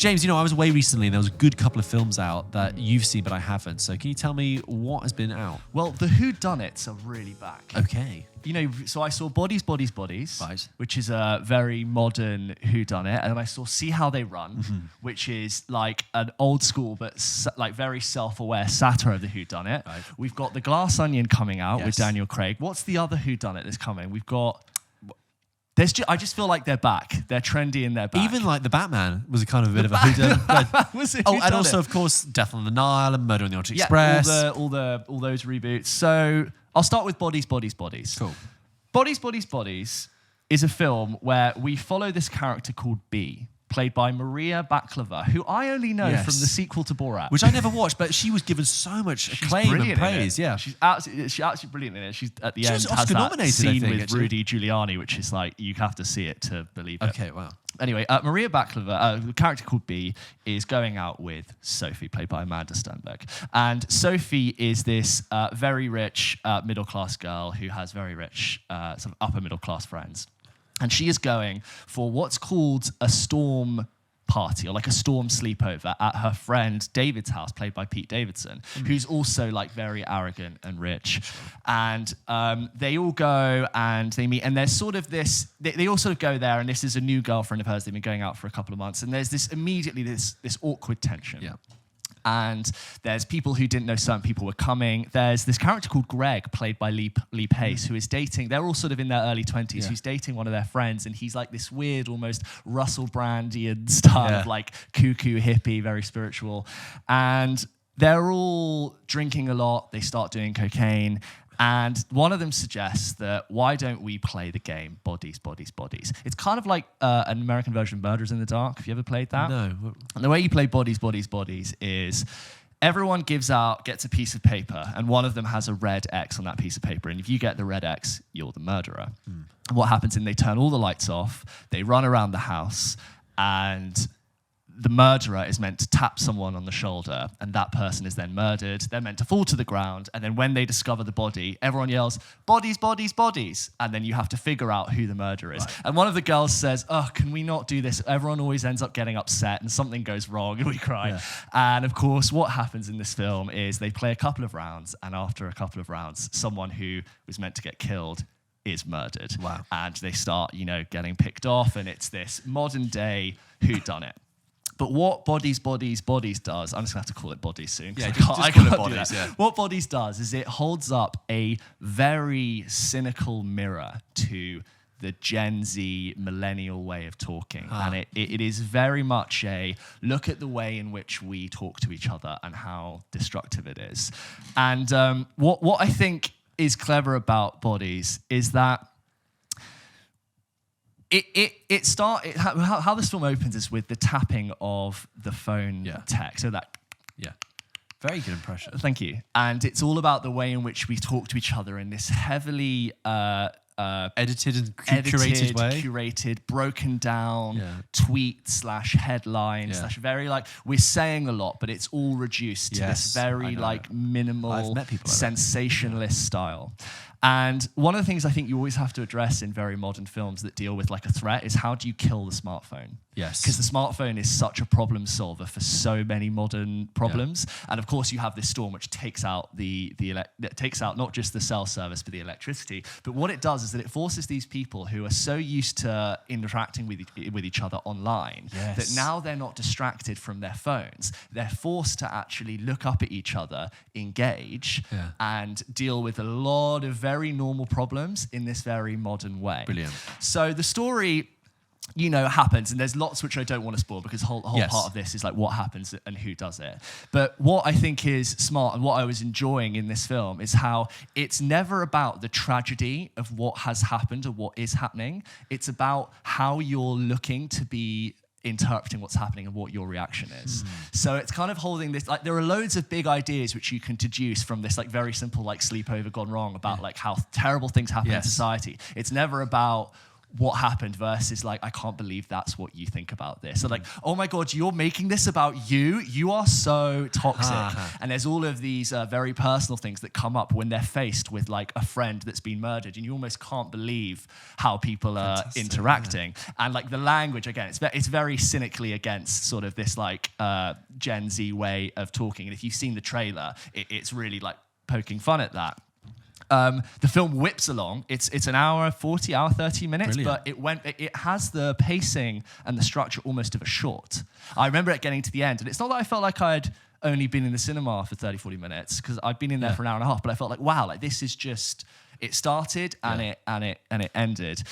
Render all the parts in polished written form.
James, I was away recently and there was a good couple of films out that you've seen but I haven't. So can you tell me what has been out? Well, the whodunits are really back. Okay. So I saw Bodies, Bodies, Bodies, Right. which is a very modern whodunit, and then I saw See How They Run, which is like an old school but like very self-aware satire of the whodunit. Right. We've got The Glass Onion coming out with Yes. Daniel Craig. What's the other whodunit that's coming? We've got... I just feel like they're back. They're trendy and they're back. Even like the Batman was a kind of a bit of a whodunit. Was it Oh, and whodunit? also, of course, Death on the Nile and Murder on the Orient Express. all those reboots. So I'll start with Bodies, Bodies, Bodies. Cool. Bodies, Bodies, Bodies is a film where we follow this character called B, played by Maria Baklava, who I only know Yes. from the sequel to Borat. Which I never watched, but she was given so much acclaim and brilliant in praise. it. Yeah. She's absolutely brilliant in it. She's at the She end was has Oscar that nominated, I scene think, with actually. Rudy Giuliani, which is like you have to see it to believe it. Okay, wow. Anyway, Maria Baklava, a character called B, is going out with Sophie, played by Amanda Stenberg. And Sophie is this very rich middle-class girl who has very rich sort of upper-middle-class friends. And she is going for what's called a storm party, or like a storm sleepover at her friend David's house, played by Pete Davidson, who's also like very arrogant and rich. And they all go and they meet, and there's sort of this, they all sort of go there, and this is a new girlfriend of hers. They've been going out for a couple of months, and there's this immediately this awkward tension. Yeah. And there's people who didn't know certain people were coming. There's this character called Greg, played by Lee Pace, who is dating, they're all sort of in their early 20s, Yeah. who's dating one of their friends, and he's like this weird, almost Russell Brandian style of like cuckoo hippie, very spiritual. And they're all drinking a lot. They start doing cocaine. And one of them suggests that why don't we play the game Bodies, Bodies, Bodies? It's kind of like an American version of Murderers in the Dark. Have you ever played that? No. And the way you play Bodies, Bodies, Bodies is everyone gets a piece of paper, and one of them has a red X on that piece of paper. And if you get the red X, you're the murderer. And what happens is they turn all the lights off, they run around the house, and the murderer is meant to tap someone on the shoulder, and that person is then murdered. They're meant to fall to the ground, and then when they discover the body, everyone yells, "Bodies, bodies, bodies!" And then you have to figure out who the murderer is. Right. And one of the girls says, "Oh, can we not do this?" Everyone always ends up getting upset, and something goes wrong, and we cry. Yeah. And of course, what happens in this film is they play a couple of rounds, and after a couple of rounds, someone who was meant to get killed is murdered. Wow. And they start, getting picked off, and it's this modern day whodunit. But what Bodies, Bodies, Bodies does, I'm just going to have to call it Bodies soon. Yeah, I call it can't Bodies, do that. yeah. What Bodies does is it holds up a very cynical mirror to the Gen Z millennial way of talking. And it is very much a look at the way in which we talk to each other and how destructive it is. And what I think is clever about Bodies is that how this film opens is with the tapping of the phone tech. So that. Yeah. Very good impression. Thank you. And it's all about the way in which we talk to each other in this heavily edited and curated way. Curated, broken down tweet/headline / very we're saying a lot, but it's all reduced to this very minimal sensationalist style. And one of the things I think you always have to address in very modern films that deal with like a threat is how do you kill the smartphone? Yes. Because the smartphone is such a problem solver for so many modern problems. Yeah. And of course you have this storm which takes out takes out not just the cell service but the electricity. But what it does is that it forces these people who are so used to interacting with each other online that now they're not distracted from their phones. They're forced to actually look up at each other, engage, and deal with a lot of very normal problems in this very modern way. Brilliant. So the story, happens, and there's lots which I don't want to spoil because the whole part of this is like what happens and who does it. But what I think is smart and what I was enjoying in this film is how it's never about the tragedy of what has happened or what is happening. It's about how you're looking to be interpreting what's happening and what your reaction is. So it's kind of holding this, there are loads of big ideas which you can deduce from this very simple sleepover gone wrong about how terrible things happen in society. It's never about what happened versus like, I can't believe that's what you think about this. So like, oh my God, you're making this about you. You are so toxic. And there's all of these very personal things that come up when they're faced with like a friend that's been murdered, and you almost can't believe how people are interacting. And like the language, again, it's very cynically against sort of this like Gen Z way of talking. And if you've seen the trailer, it's really like poking fun at that. The film whips along. It's an hour 40, hour 30 minutes, Brilliant. but it has the pacing and the structure almost of a short. I remember it getting to the end, and it's not that I felt like I'd only been in the cinema for 30, 40 minutes, because I'd been in there for an hour and a half, but I felt like, wow, like this is just, it started and it ended.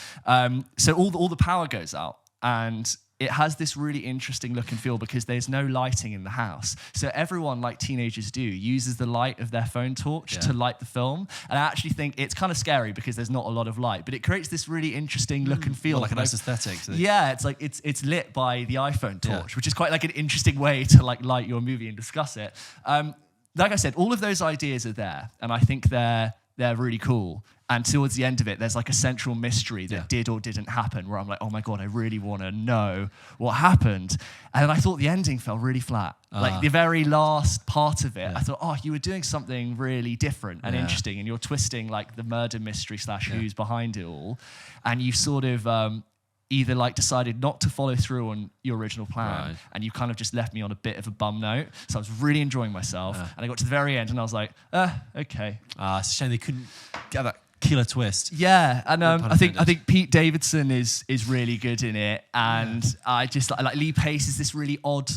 So all the power goes out, and it has this really interesting look and feel because there's no lighting in the house. So everyone, like teenagers do, uses the light of their phone torch to light the film. And I actually think it's kind of scary because there's not a lot of light, but it creates this really interesting look and feel. Like a nice aesthetic. Yeah, it's like it's lit by the iPhone torch, which is quite like an interesting way to like light your movie and discuss it. Like I said, all of those ideas are there, and I think they're really cool. And towards the end of it, there's like a central mystery that did or didn't happen, where I'm like, oh my God, I really want to know what happened. And I thought the ending fell really flat. Like the very last part of it, I thought, oh, you were doing something really different and interesting, and you're twisting like the murder mystery / who's behind it all. And you sort of either like decided not to follow through on your original plan, and you kind of just left me on a bit of a bum note. So I was really enjoying myself, and I got to the very end and I was like, okay. It's a shame they couldn't get that killer twist. Yeah, and I think Pete Davidson is really good in it, and I just like Lee Pace is this really odd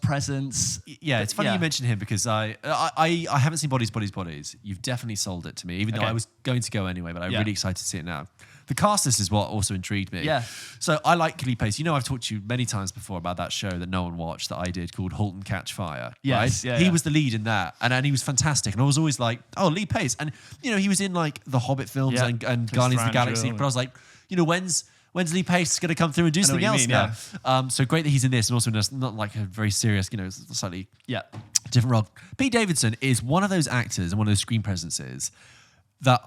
presence. Yeah, it's funny you mention him because I haven't seen Bodies. You've definitely sold it to me, even though I was going to go anyway, but I'm really excited to see it now. The cast list is what also intrigued me. Yeah. So I like Lee Pace. You know, I've talked to you many times before about that show that no one watched that I did called *Halt and Catch Fire*. Yes. Right? He was the lead in that, and he was fantastic. And I was always like, oh, Lee Pace. And you know, he was in like the Hobbit films and Guardians of the Galaxy. But I was like, you know, when's Lee Pace going to come through and do something else now? So great that he's in this, and also not like a very serious, you know, slightly different role. Pete Davidson is one of those actors and one of those screen presences that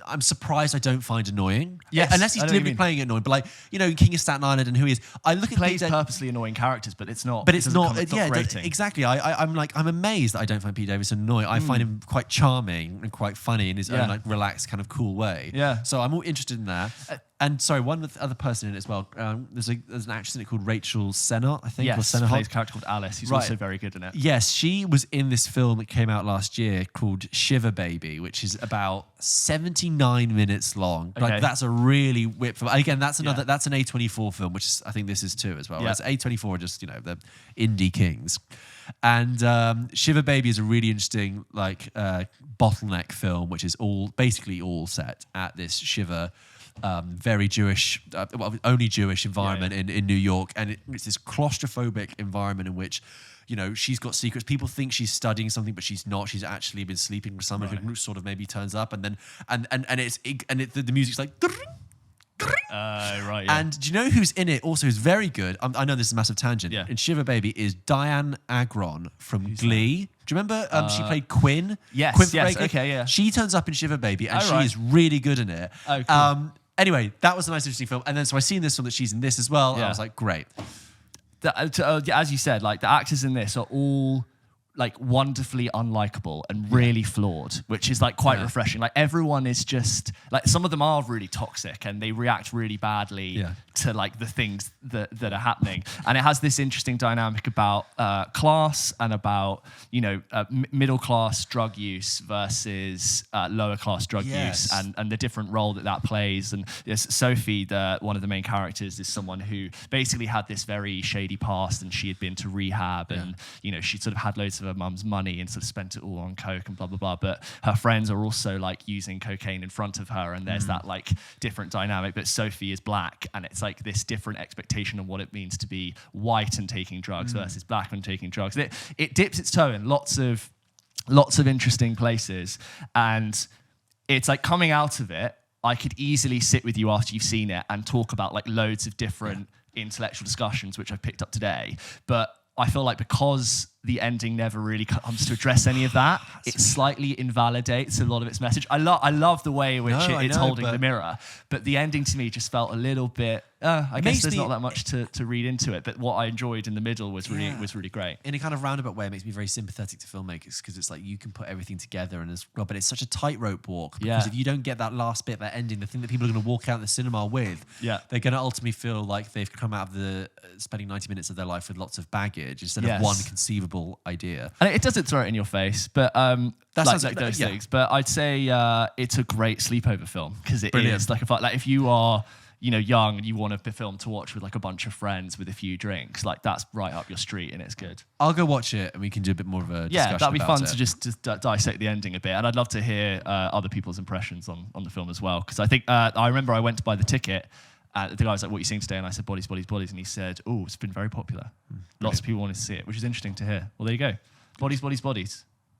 I'm surprised I don't find annoying. Yes, unless he's deliberately playing it annoying. But like, you know, King of Staten Island and who he is. I look at plays purposely annoying characters, but it's not. But it's not. Grating. Exactly. I'm amazed that I don't find Pete Davidson annoying. I find him quite charming and quite funny in his own like relaxed kind of cool way. Yeah. So I'm all interested in that. And sorry, one other person in it as well. There's an actress in it called Rachel Sennott, I think. Yes, or plays a character called Alice, who's also very good in it. Yes, she was in this film that came out last year called Shiver Baby, which is about 79 minutes long. Okay. Like that's a really whip film. Again, that's an A24 film, which is, I think this is too as well. Whereas A24 are just, you know, the indie kings. And Shiver Baby is a really interesting like bottleneck film, which is basically all set at this Shiver very Jewish, only Jewish environment in New York, and it's this claustrophobic environment in which, you know, she's got secrets. People think she's studying something, but she's not. She's actually been sleeping with someone who sort of maybe turns up, and then the music's like. And do you know who's in it also who's very good? I know this is a massive tangent. In Shiver Baby is Diane Agron from Glee. Do you remember she played Quinn? Yes, Quinn yes, okay, yeah. She turns up in Shiver Baby and she is really good in it. Oh, cool. Anyway, that was a nice, interesting film. And then so I seen this film that she's in this as well. And I was like, great. As you said, like the actors in this are all like wonderfully unlikable and really flawed, which is like quite refreshing. Like everyone is just like, some of them are really toxic and they react really badly to like the things that are happening. And it has this interesting dynamic about class and about, you know, middle class drug use versus lower class drug use and the different role that plays. And Sophie, one of the main characters, is someone who basically had this very shady past, and she had been to rehab and, you know, she sort of had loads of her mum's money and sort of spent it all on coke and blah, blah, blah. But her friends are also like using cocaine in front of her, and there's that like different dynamic. But Sophie is black, and it's like this different expectation of what it means to be white and taking drugs versus black and taking drugs. It dips its toe in lots of interesting places, and it's like coming out of it, I could easily sit with you after you've seen it and talk about like loads of different intellectual discussions, which I've picked up today. But I feel like because the ending never really comes to address any of that. It slightly invalidates a lot of its message. I love the way in which it's holding the mirror, but the ending to me just felt a little bit. I guess there's not that much to read into it, but what I enjoyed in the middle was really great. In a kind of roundabout way, it makes me very sympathetic to filmmakers because it's like you can put everything together and but it's such a tightrope walk because if you don't get that last bit, that ending, the thing that people are going to walk out of the cinema with, they're going to ultimately feel like they've come out of the spending 90 minutes of their life with lots of baggage instead of one conceivable idea. And it doesn't throw it in your face, but like those things. But I'd say it's a great sleepover film because it is like if you are young and you want a film to watch with like a bunch of friends with a few drinks, like that's right up your street and it's good. I'll go watch it and we can do a bit more of a discussion. Yeah, that'd be fun to just dissect the ending a bit. And I'd love to hear other people's impressions on the film as well. Because I think I remember I went to buy the ticket. The guy was like, "What are you seeing today?" And I said, "Bodies, bodies, bodies." And he said, "Oh, it's been very popular. Lots of people wanted to see it," which is interesting to hear. Well, there you go. Bodies, bodies, bodies.